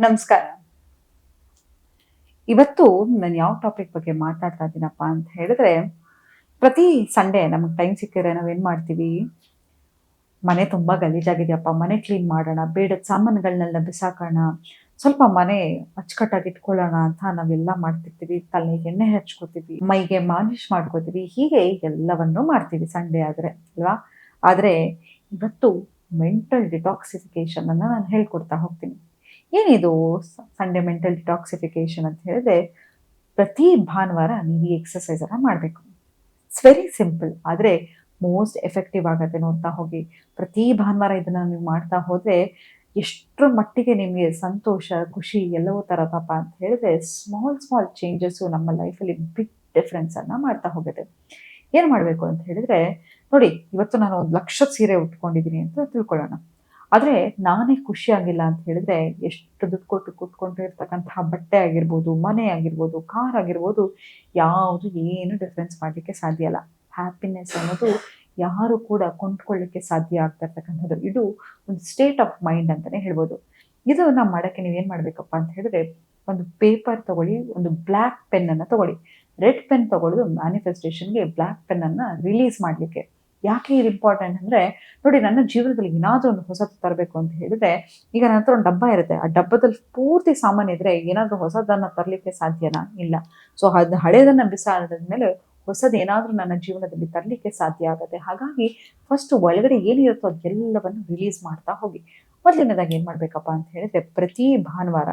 ನಮಸ್ಕಾರ. ಇವತ್ತು ನಾನು ಯಾವ ಟಾಪಿಕ್ ಬಗ್ಗೆ ಮಾತಾಡ್ತಾ ಇದ್ದೀನಪ್ಪ ಅಂತ ಹೇಳಿದ್ರೆ, ಪ್ರತಿ ಸಂಡೇ ನಮಗೆ ಟೈಮ್ ಸಿಕ್ಕಿದ್ರೆ ನಾವೇನ್ ಮಾಡ್ತೀವಿ, ಮನೆ ತುಂಬಾ ಗಲೀಜಾಗಿದೆಯಪ್ಪ, ಮನೆ ಕ್ಲೀನ್ ಮಾಡೋಣ, ಬೇಡದ ಸಾಮಾನುಗಳನ್ನೆಲ್ಲ ಬಿಸಾಕೋಣ, ಸ್ವಲ್ಪ ಮನೆ ಅಚ್ಚುಕಟ್ಟಾಗಿ ಇಟ್ಕೊಳ್ಳೋಣ ಅಂತ ನಾವೆಲ್ಲ ಮಾಡ್ತಿರ್ತೀವಿ. ತಲೆಗೆ ಎಣ್ಣೆ ಹಚ್ಕೋತೀವಿ, ಮೈಗೆ ಮಾಲಿಶ್ ಮಾಡ್ಕೋತೀವಿ, ಹೀಗೆ ಎಲ್ಲವನ್ನೂ ಮಾಡ್ತೀವಿ ಸಂಡೇ ಆದ್ರೆ ಅಲ್ವಾ? ಆದ್ರೆ ಇವತ್ತು ಮೆಂಟಲ್ ಡಿಟಾಕ್ಸಿಫಿಕೇಶನ್ ಅನ್ನ ನಾನು ಹೇಳ್ಕೊಡ್ತಾ ಹೋಗ್ತೀನಿ. ಏನಿದು ಸಂಡೇ ಮೆಂಟಲ್ ಡಿಟಾಕ್ಸಿಫಿಕೇಶನ್ ಅಂತ ಹೇಳಿದ್ರೆ, ಪ್ರತಿ ಭಾನುವಾರ ನೀವು ಈ ಎಕ್ಸರ್ಸೈಸ್ ಅನ್ನ ಮಾಡಬೇಕು. ಇಟ್ಸ್ ವೆರಿ ಸಿಂಪಲ್, ಆದರೆ ಮೋಸ್ಟ್ ಎಫೆಕ್ಟಿವ್ ಆಗತ್ತೆ ನೋಡ್ತಾ ಹೋಗಿ. ಪ್ರತಿ ಭಾನುವಾರ ಇದನ್ನ ನೀವು ಮಾಡ್ತಾ ಹೋದ್ರೆ ಎಷ್ಟರ ಮಟ್ಟಿಗೆ ನಿಮಗೆ ಸಂತೋಷ, ಖುಷಿ ಎಲ್ಲವೂ ತರತ್ತಪ್ಪ ಅಂತ ಹೇಳಿದ್ರೆ, ಸ್ಮಾಲ್ ಸ್ಮಾಲ್ ಚೇಂಜಸ್ಸು ನಮ್ಮ ಲೈಫಲ್ಲಿ ಬಿಗ್ ಡಿಫ್ರೆನ್ಸ್ ಅನ್ನ ಮಾಡ್ತಾ ಹೋಗುತ್ತೆ. ಏನು ಮಾಡಬೇಕು ಅಂತ ಹೇಳಿದ್ರೆ, ನೋಡಿ ಇವತ್ತು ನಾನು 1,00,000 ಸೀರೆ ಉಟ್ಕೊಂಡಿದ್ದೀನಿ ಅಂತ ತಿಳ್ಕೊಳ್ಳೋಣ. ಆದ್ರೆ ನಾನೇ ಖುಷಿಯಾಗಿಲ್ಲ ಅಂತ ಹೇಳಿದ್ರೆ, ಎಷ್ಟು ದುಡ್ಡು ಕೊಟ್ಟು ಕುತ್ಕೊಂಡಿರ್ತಕ್ಕಂತಹ ಬಟ್ಟೆ ಆಗಿರ್ಬೋದು, ಮನೆ ಆಗಿರ್ಬೋದು, ಕಾರ್ ಆಗಿರ್ಬೋದು, ಯಾವುದು ಏನು ಡಿಫರೆನ್ಸ್ ಮಾಡ್ಲಿಕ್ಕೆ ಸಾಧ್ಯ ಇಲ್ಲ. ಹ್ಯಾಪಿನೆಸ್ ಅನ್ನೋದು ಯಾರು ಕೂಡ ಕೊಂಡ್ಕೊಳ್ಳಿಕ್ಕೆ ಸಾಧ್ಯ ಆಗ್ತಾ ಇರ್ತಕ್ಕಂಥದ್ದು. ಇದು ಒಂದು ಸ್ಟೇಟ್ ಆಫ್ ಮೈಂಡ್ ಅಂತಾನೆ ಹೇಳ್ಬೋದು. ಇದನ್ನ ಮಾಡಕ್ಕೆ ನೀವೇನ್ ಮಾಡ್ಬೇಕಪ್ಪ ಅಂತ ಹೇಳಿದ್ರೆ, ಒಂದು ಪೇಪರ್ ತಗೊಳ್ಳಿ, ಒಂದು ಬ್ಲಾಕ್ ಪೆನ್ ಅನ್ನ ತಗೊಳ್ಳಿ. ರೆಡ್ ಪೆನ್ ತಗೊಳ್ಳೋದು ಮ್ಯಾನಿಫೆಸ್ಟೇಷನ್‌ಗೆ, ಬ್ಲಾಕ್ ಪೆನ್ ಅನ್ನ ರಿಲೀಸ್ ಮಾಡ್ಲಿಕ್ಕೆ. ಯಾಕೆ ಇದು ಇಂಪಾರ್ಟೆಂಟ್ ಅಂದ್ರೆ, ನೋಡಿ ನನ್ನ ಜೀವನದಲ್ಲಿ ಏನಾದ್ರೂ ಒಂದು ಹೊಸತು ತರಬೇಕು ಅಂತ ಹೇಳಿದ್ರೆ, ಈಗ ನನ್ನ ಹತ್ರ ಒಂದು ಡಬ್ಬ ಇರುತ್ತೆ. ಆ ಡಬ್ಬದಲ್ಲಿ ಪೂರ್ತಿ ಸಾಮಾನಿದ್ರೆ ಏನಾದ್ರೂ ಹೊಸದನ್ನ ತರಲಿಕ್ಕೆ ಸಾಧ್ಯನಾ? ಇಲ್ಲ. ಸೊ ಅದ್ ಹಳೇದನ್ನ ಬಿಸಾಡಿದ್ಮೇಲೆ ಹೊಸದು ಏನಾದ್ರೂ ನನ್ನ ಜೀವನದಲ್ಲಿ ತರಲಿಕ್ಕೆ ಸಾಧ್ಯ ಆಗತ್ತೆ. ಹಾಗಾಗಿ ಫಸ್ಟ್ ಒಳಗಡೆ ಏನಿರುತ್ತೋ ಅದೆಲ್ಲವನ್ನು ರಿಲೀಸ್ ಮಾಡ್ತಾ ಹೋಗಿ. ಮೊದಲನೇದಾಗಿ ಏನ್ ಮಾಡ್ಬೇಕಪ್ಪ ಅಂತ ಹೇಳಿದ್ರೆ, ಪ್ರತಿ ಭಾನುವಾರ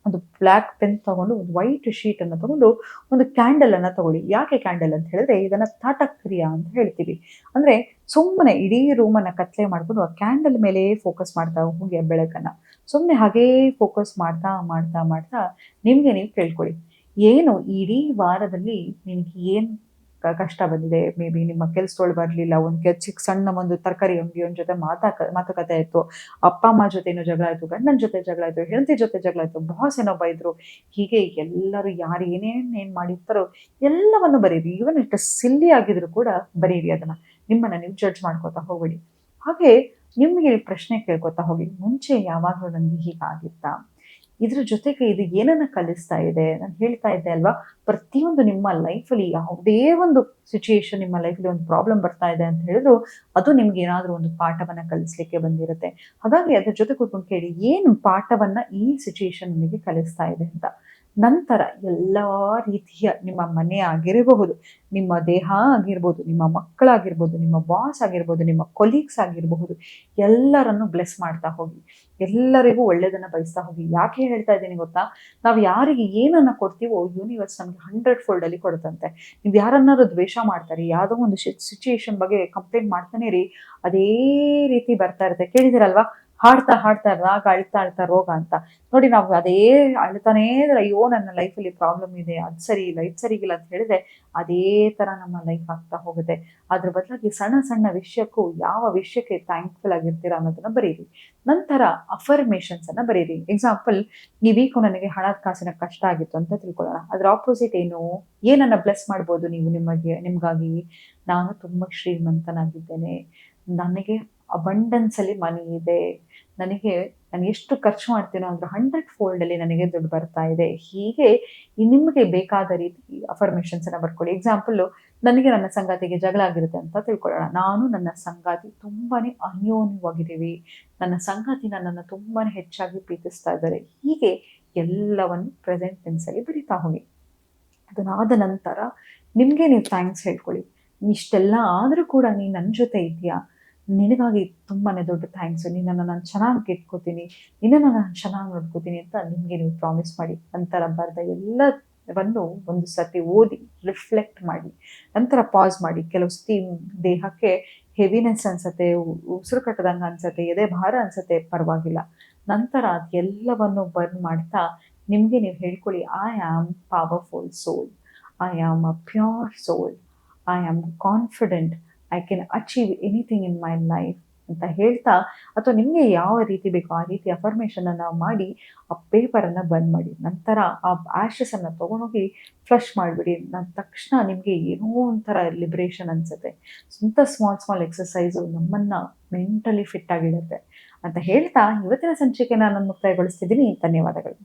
ಒಂದು ಬ್ಲಾಕ್ ಪೆನ್ ತಗೊಂಡು, ಒಂದು ವೈಟ್ ಶೀಟ್ ಅನ್ನ ತಗೊಂಡು, ಒಂದು ಕ್ಯಾಂಡಲ್ ಅನ್ನ ತಗೊಳ್ಳಿ. ಯಾಕೆ ಕ್ಯಾಂಡಲ್ ಅಂತ ಹೇಳಿದ್ರೆ, ಇದನ್ನ ತಾಟಕ್ರಿಯಾ ಅಂತ ಹೇಳ್ತೀವಿ. ಅಂದ್ರೆ ಸುಮ್ಮನೆ ಇಡೀ ರೂಮ್ ಅನ್ನ ಕತ್ಲೆ ಮಾಡ್ಕೊಂಡು ಆ ಕ್ಯಾಂಡಲ್ ಮೇಲೆ ಫೋಕಸ್ ಮಾಡ್ತಾ ಹೋಗಿ ಆ ಬೆಳಕನ್ನ. ಸುಮ್ಮನೆ ಹಾಗೇ ಫೋಕಸ್ ಮಾಡ್ತಾ ಮಾಡ್ತಾ ಮಾಡ್ತಾ ನಿಮ್ಗೆ ನೀವು ಕೇಳ್ಕೊಳ್ಳಿ. ಏನು ಇಡೀ ವಾರದಲ್ಲಿ ನಿಮ್ಗೆ ಏನ್ ಕಷ್ಟ ಬಂದಿದೆ? ಮೇ ಬಿ ನಿಮ್ಮ ಕೆಲ್ಸದೊಳು ಬರ್ಲಿಲ್ಲ, ಚಿಕ್ಕ ಸಣ್ಣ ಒಂದು ತರಕಾರಿ ಅಂಗಡಿಯವನ ಜೊತೆ ಮಾತುಕತೆ ಆಯ್ತು, ಅಪ್ಪ ಅಮ್ಮ ಜೊತೆ ಏನೋ ಜಗಳ ಆಯ್ತು, ಗಂಡನ ಜೊತೆ ಜಗಳ ಆಯ್ತು, ಹೆಂಡತಿ ಜೊತೆ ಜಗಳ ಆಯ್ತು, ಬಾಸ್ ಏನೋ ಬೈದ್ರು. ಹೀಗೆ ಎಲ್ಲರೂ ಯಾರು ಏನೇನ್ ಮಾಡಿರ್ತಾರೋ ಎಲ್ಲವನ್ನು ಬರೀರಿ. ಈವನ್ ಇಷ್ಟು ಸಿಲ್ಲಿ ಆಗಿದ್ರು ಕೂಡ ಬರೀರಿ ಅದನ್ನ. ನಿಮ್ಮನ್ನ ನೀವು ಜಡ್ಜ್ ಮಾಡ್ಕೊತಾ ಹೋಗ್ಬೇಡಿ. ಹಾಗೆ ನಿಮ್ಗೆ ಈ ಪ್ರಶ್ನೆ ಕೇಳ್ಕೊತಾ ಹೋಗಿ, ಮುಂಚೆ ಯಾವಾಗ್ಲೂ ನನ್ಗೆ ಹೀಗಾಗಿತ್ತಾ? ಇದ್ರ ಜೊತೆಗೆ ಇದು ಏನನ್ನ ಕಲಿಸ್ತಾ ಇದೆ? ನಾನು ಹೇಳ್ತಾ ಇದ್ದೆ ಅಲ್ವಾ, ಪ್ರತಿಯೊಂದು ನಿಮ್ಮ ಲೈಫಲ್ಲಿ ಯಾವುದೇ ಒಂದು ಸಿಚುಯೇಷನ್, ನಿಮ್ಮ ಲೈಫಲ್ಲಿ ಒಂದು ಪ್ರಾಬ್ಲಮ್ ಬರ್ತಾ ಇದೆ ಅಂತ ಹೇಳಿದ್ರು, ಅದು ನಿಮ್ಗೆ ಏನಾದ್ರೂ ಒಂದು ಪಾಠವನ್ನ ಕಲಿಸ್ಲಿಕ್ಕೆ ಬಂದಿರುತ್ತೆ. ಹಾಗಾಗಿ ಅದ್ರ ಜೊತೆ ಕೂತ್ಕೊಂಡು ಕೇಳಿ, ಏನು ಪಾಠವನ್ನ ಈ ಸಿಚುಯೇಷನ್ ನಿಮಗೆ ಕಲಿಸ್ತಾ ಇದೆ ಅಂತ. ನಂತರ ಎಲ್ಲಾ ರೀತಿಯ ನಿಮ್ಮ ಮನೆ ಆಗಿರಬಹುದು, ನಿಮ್ಮ ದೇಹ ಆಗಿರ್ಬೋದು, ನಿಮ್ಮ ಮಕ್ಕಳಾಗಿರ್ಬೋದು, ನಿಮ್ಮ ಬಾಸ್ ಆಗಿರ್ಬೋದು, ನಿಮ್ಮ ಕೊಲೀಗ್ಸ್ ಆಗಿರಬಹುದು, ಎಲ್ಲರನ್ನು ಬ್ಲೆಸ್ ಮಾಡ್ತಾ ಹೋಗಿ. ಎಲ್ಲರಿಗೂ ಒಳ್ಳೇದನ್ನ ಬಯಸ್ತಾ ಹೋಗಿ. ಯಾಕೆ ಹೇಳ್ತಾ ಇದ್ದೀನಿ ಗೊತ್ತಾ? ನಾವು ಯಾರಿಗೆ ಏನನ್ನ ಕೊಡ್ತೀವೋ ಯೂನಿವರ್ಸ್ ನಮ್ಗೆ 100 ಫೋಲ್ಡ್ ಅಲ್ಲಿ ಕೊಡುತ್ತಂತೆ. ನೀವು ಯಾರನ್ನಾದ್ರು ದ್ವೇಷ ಮಾಡ್ತಾರೆ, ಯಾವುದೋ ಒಂದು ಸಿಚುಯೇಷನ್ ಬಗ್ಗೆ ಕಂಪ್ಲೇಂಟ್ ಮಾಡ್ತಾನೆ ಇರಿ, ಅದೇ ರೀತಿ ಬರ್ತಾ ಇರುತ್ತೆ. ಕೇಳಿದಿರಲ್ವಾ, ಹಾಡ್ತಾ ಹಾಡ್ತಾ ರಾಗ, ಅಳ್ತಾ ಅಳ್ತಾ ರೋಗ ಅಂತ. ನೋಡಿ ನಾವು ಅದೇ ಅಳ್ತಾನೇ ಇದ್ರೆ, ಅಯ್ಯೋ ನನ್ನ ಲೈಫಲ್ಲಿ ಪ್ರಾಬ್ಲಮ್ ಇದೆ, ಅದು ಸರಿ ಇಲ್ಲ, ಇದು ಸರಿಗಿಲ್ಲ ಅಂತ ಹೇಳಿದ್ರೆ ಅದೇ ತರ ನಮ್ಮ ಲೈಫ್ ಆಗ್ತಾ ಹೋಗುತ್ತೆ. ಅದ್ರ ಬದಲಾಗಿ ಸಣ್ಣ ಸಣ್ಣ ವಿಷಯಕ್ಕೂ, ಯಾವ ವಿಷಯಕ್ಕೆ ಥ್ಯಾಂಕ್ಫುಲ್ ಆಗಿರ್ತೀರಾ ಅನ್ನೋದನ್ನ ಬರೀರಿ. ನಂತರ ಅಫರ್ಮೇಷನ್ಸ್ ಅನ್ನ ಬರೀರಿ. ಎಕ್ಸಾಂಪಲ್, ಈ ವೀಕು ನನಗೆ ಹಣದ ಕಾಸಿನ ಕಷ್ಟ ಆಗಿತ್ತು ಅಂತ ತಿಳ್ಕೊಳ್ಳೋಣ. ಅದ್ರ ಆಪೋಸಿಟ್ ಏನು? ಏನನ್ನ ಬ್ಲೆಸ್ ಮಾಡ್ಬೋದು ನೀವು ನಿಮ್ಗಾಗಿ? ನಾನು ತುಂಬಾ ಶ್ರೀಮಂತನಾಗಿದ್ದೇನೆ, ನನಗೆ ಅಬಂಡೆನ್ಸ್ ಅಲ್ಲಿ ಮನಿ ಇದೆ, ನಾನು ಎಷ್ಟು ಖರ್ಚು ಮಾಡ್ತೀನೋ ಅದ್ರ 100 ಫೋಲ್ಡ್ ಅಲ್ಲಿ ನನಗೆ ದುಡ್ಡು ಬರ್ತಾ ಇದೆ. ಹೀಗೆ ನಿಮಗೆ ಬೇಕಾದ ರೀತಿ ಅಫರ್ಮೇಷನ್ಸ್ ಅನ್ನ ಬರ್ಕೊಳ್ಳಿ. ಎಕ್ಸಾಂಪಲ್, ನನಗೆ ನನ್ನ ಸಂಗಾತಿಗೆ ಜಗಳ ಆಗಿರುತ್ತೆ ಅಂತ ತಿಳ್ಕೊಳ್ಳೋಣ. ನಾನು ನನ್ನ ಸಂಗಾತಿ ತುಂಬಾನೇ ಅನ್ಯೋನ್ಯವಾಗಿದ್ದೀವಿ, ನನ್ನ ಸಂಗಾತಿ ನನ್ನನ್ನು ತುಂಬಾನೇ ಹೆಚ್ಚಾಗಿ ಪ್ರೀತಿಸ್ತಾ ಇದ್ದಾರೆ. ಹೀಗೆ ಎಲ್ಲವನ್ನು ಪ್ರೆಸೆಂಟ್ ಟೆನ್ಸ್ ಅಲ್ಲಿ ಬರಿತಾ ಹೋಗಿ. ಅದನ್ನಾದ ನಂತರ ನಿಮ್ಗೆ ನೀವು ಥ್ಯಾಂಕ್ಸ್ ಹೇಳ್ಕೊಳ್ಳಿ. ಇಷ್ಟೆಲ್ಲ ಆದ್ರೂ ಕೂಡ ನೀನ್ ನನ್ನ ಜೊತೆ ಇದೆಯಾ, ನಿನಗಾಗಿ ತುಂಬಾನೇ ದೊಡ್ಡ ಥ್ಯಾಂಕ್ಸ್, ನಿನ್ನನ್ನು ನಾನು ಚೆನ್ನಾಗಿ ಇಟ್ಕೋತೀನಿ, ನಿನ್ನನ್ನು ನಾನು ಚೆನ್ನಾಗಿ ನೋಡ್ಕೋತೀನಿ ಅಂತ ನಿಮ್ಗೆ ನೀವು ಪ್ರಾಮಿಸ್ ಮಾಡಿ. ನಂತರ ಬರೆದ ಎಲ್ಲವನ್ನು ಒಂದು ಸತಿ ಓದಿ ರಿಫ್ಲೆಕ್ಟ್ ಮಾಡಿ, ನಂತರ ಪಾಸ್ ಮಾಡಿ. ಕೆಲವು ಸತಿ ದೇಹಕ್ಕೆ ಹೆವಿನೆಸ್ ಅನ್ಸತ್ತೆ, ಉಸಿರು ಕಟ್ಟದಂಗ ಅನ್ಸತ್ತೆ, ಎದೆ ಭಾರ ಅನ್ಸತ್ತೆ, ಪರವಾಗಿಲ್ಲ. ನಂತರ ಅದೆಲ್ಲವನ್ನು ಬರ್ನ್ ಮಾಡ್ತಾ ನಿಮ್ಗೆ ನೀವು ಹೇಳ್ಕೊಳ್ಳಿ, I am powerful soul, I am a pure soul, I am confident, I can achieve anything in my life ಅಂತ ಹೇಳ್ತಾ, ಅಥವಾ ನಿಮಗೆ ಯಾವ ರೀತಿ ಬೇಕೋ ಆ ರೀತಿ ಅಫರ್ಮೇಷನ್ ಅನ್ನ ಮಾಡಿ ಆ ಪೇಪರ್ ಅನ್ನ ಬಂದ್ ಮಾಡಿ. ನಂತರ ಆ ಆಶಸ್ ಅನ್ನ ತಗೊಂಡೋಗಿ ಫ್ಲಶ್ ಮಾಡಿಬಿಡಿ. ತಕ್ಷಣ ನಿಮಗೆ ಏನೋ ಒಂಥರ ಲಿಬರೇಷನ್ ಅನ್ಸುತ್ತೆ. ಸ್ವಂತ ಸ್ಮಾಲ್ ಸ್ಮಾಲ್ ಎಕ್ಸಸೈಸು ನಮ್ಮನ್ನ ಮೆಂಟಲಿ ಫಿಟ್ ಆಗಿಡುತ್ತೆ. ಅಂತ ಹೇಳ್ತಾ ಇವತ್ತಿನ ಸಂಚಿಕೆನ ನಾನು ಮುಕ್ತಾಯಗೊಳಿಸ್ತಿದ್ದೀನಿ. ಧನ್ಯವಾದಗಳು.